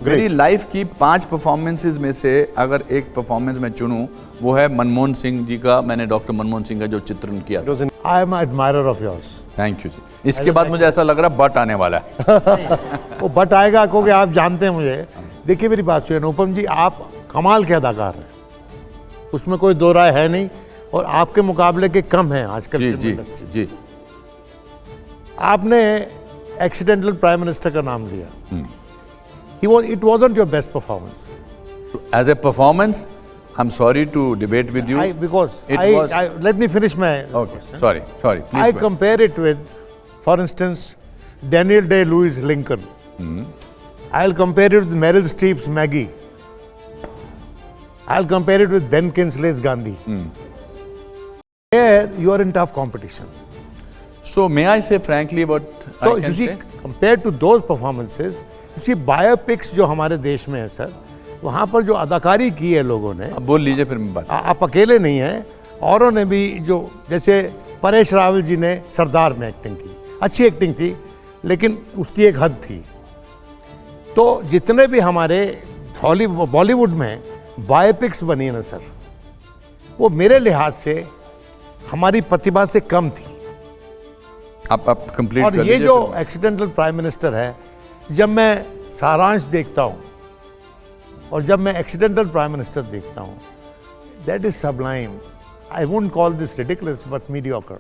मेरी लाइफ की 5 परफॉर्मेंसेज में से अगर एक परफॉर्मेंस मैं चुनूं वो है मनमोहन सिंह जी का। मैंने डॉक्टर मनमोहन सिंह का जो चित्रण किया। I am admirer of yours. Thank you जी। इसके बाद मुझे ऐसा लग रहा है बट आने वाला है। वो बट आएगा क्योंकि आप जानते हैं मुझे। देखिए मेरी बात सुनिए अनुपम जी, आप कमाल के अदाकार हैं, उसमें कोई दो राय है नहीं, और आपके मुकाबले के कम हैं आजकल जी फिल्म जी इंडस्ट्री। जी। आपने एक्सीडेंटल प्राइम मिनिस्टर का नाम लिया। It wasn't your best performance. As a performance, I'm sorry to debate with you. Let me finish my. Okay, sorry. Please. I compare it with, for instance, Daniel Day-Lewis Lincoln. I'll compare it with Meryl Streep's Maggie. I'll compare it with Ben Kingsley's Gandhi. Here you are in tough competition. So may I say frankly what I can say? Compared to those performances, you see biopics जो हमारे देश में है sir, वहाँ पर जो अदाकारी की है लोगों ने। अब बोल लीजिए फिर मैं बात। आप अकेले नहीं हैं, औरों ने भी, जो जैसे परेश रावल जी ने सरदार में एक्टिंग की, अच्छी एक्टिंग थी, लेकिन उसकी एक हद थी। तो जितने भी हमारे बॉलीवुड में बायोपिक्स बनी है ना सर, वो मेरे लिहाज से हमारी प्रतिभा से कम थी। आप कंप्लीट और ये जो एक्सीडेंटल प्राइम मिनिस्टर है, जब मैं सारांश देखता हूँ और जब मैं एक्सीडेंटल प्राइम मिनिस्टर देखता हूँ, that is Sublime. I wouldn't call this ridiculous but mediocre.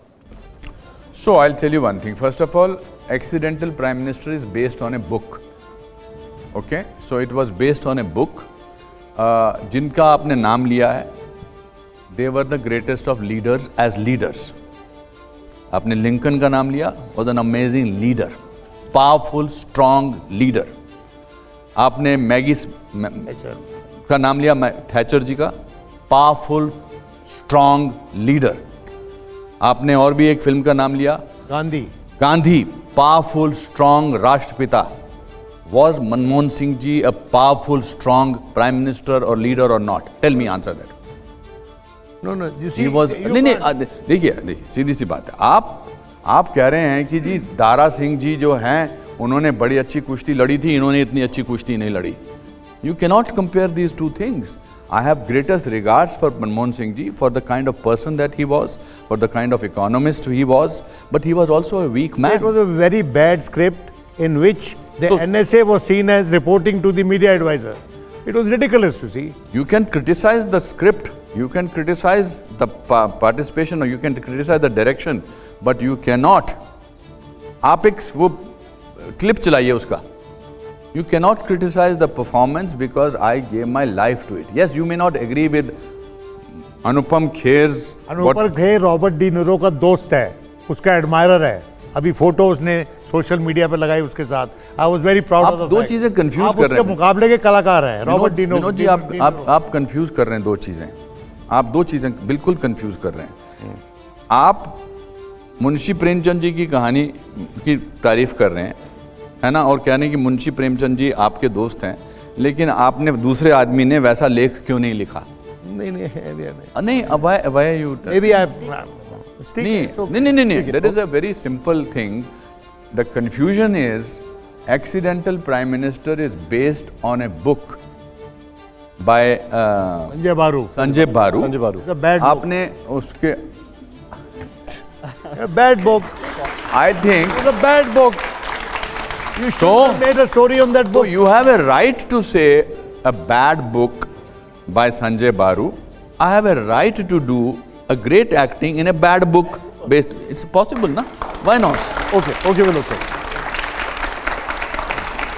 So I'll tell you one thing. First of all, Accidental Prime Minister is based on a book. Okay? So it was based on a book. जिनका आपने नाम लिया है, they were the greatest of leaders as leaders. आपने Lincoln का नाम लिया, was an amazing leader, powerful, strong leader. आपने मैगी का नाम लिया, थैचर जी का, पावरफुल, स्ट्रॉन्ग लीडर। आपने और भी एक फिल्म का नाम लिया, गांधी, पावरफुल स्ट्रॉन्ग राष्ट्रपिता। Was Manmohan Singh ji a powerful strong prime minister और लीडर और not? Tell me, answer that. No, नहीं, देखिए सीधी सी बात है। आप कह रहे हैं कि जी दारा सिंह जी जो हैं उन्होंने बड़ी अच्छी कुश्ती लड़ी थी, इन्होंने इतनी अच्छी कुश्ती नहीं लड़ी। You cannot compare these two things. I have greatest regards for Manmohan Singh ji, for the kind of person that he was, for the kind of economist he was, but he was also a weak man. It was a very bad script in which the NSA was seen as reporting to the media advisor. It was ridiculous, you see. You can criticize the script, you can criticize the participation, or you can criticize the direction, but you cannot. आप एक वो clip चलाइए उसका. You cannot criticize the performance because I gave my life to it. Yes, you may not agree with Anupam Kher's. Anupam Kher Robert De Niro का दोस्त है, उसका admirer है। अभी फोटो उसने सोशल मीडिया पे लगाई उसके साथ। I was very proud of the fact. दो चीजें कंफ्यूज कर रहे हैं। आप उसके मुकाबले के कलाकार हैं, Robert De Niro. Vinod ji, आप कंफ्यूज कर रहे हैं दो चीजें। आप दो चीजें बिल्कुल कंफ्यूज कर रहे हैं। आप मुंशी प्रेमचंद जी की कहानी की तारीफ कर रहे हैं, है ना, और कहने कि मुंशी प्रेमचंद जी आपके दोस्त हैं, लेकिन आपने दूसरे आदमी ने वैसा लेख क्यों नहीं लिखा? नहीं, why you नहीं, that is a very simple thing. The confusion is Accidental Prime Minister is based on a book by Sanjay Baru. आपने उसके bad book. I think it's a bad book. You should have made a story on that book. So you have a right to say a bad book by Sanjay Baru. I have a right to do a great acting in a bad book based. It's possible, na? Why not? Okay, well, okay.